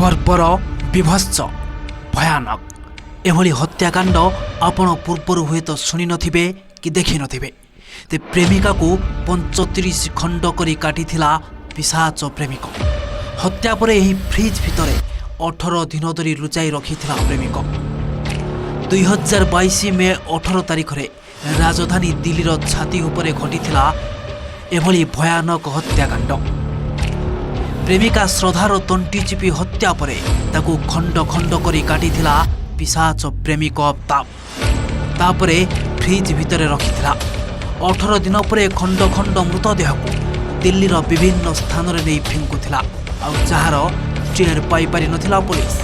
बर्बर विभत्स भयानक एभली हत्याकांड आपण पूर्वर हुए तो शुणी नथिबे कि देखि नथिबे। ते प्रेमिका को 35 खंड करी काटिथिला पिशाच प्रेमिक। हत्या परे एही फ्रिज भितरे 18 दिन धरी लुचाई रखिथिला प्रेमिक। 2022 मे 18 तारिख रे राजधानी दिल्लीर छाती उपरे घटिथिला एभली भयानक हत्याकांड। प्रेमिका श्रद्धार तंटी चिपी हत्या परे ताकू खंड खंड करी काटिथिला पिशाच प्रेमिक अफ्ताब। तापरे फ्रिज भितरे रखिथिला। 18 दिन परे खंड खंड मृतदेह को दिल्लीर विभिन्न स्थान रे नहीं फिंकुथिला। आ जहार टेर पाई पारि नथिला पुलिस।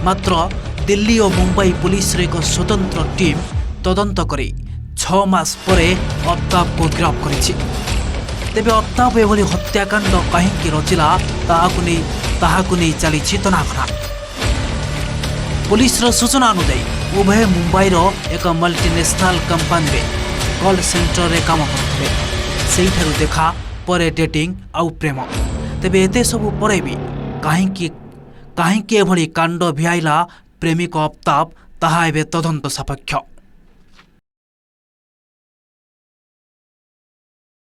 मात्र दिल्ली और मुंबई पुलिस रे एक स्वतंत्र टीम तदंत करी 6 मास परे अफ्ताब को गिरफ्त करिछि। तेबे अफ्ताब एभली हत्याकांड कहीं रचिला ताहाकु नहीं चली तनाघना। पुलिस सूचना अनुसार उभय मुंबईर एक मल्टीनेशनल कंपनी रे कॉल सेंटर रे काम करथिले। सेहिठारु देखा परे डेटिंग आउ प्रेम। तेबे एते सबु परे भी कहीं एभली कांड भिआइला प्रेमिक अफ्ताब ताहा एबे तदंत सापेक्ष।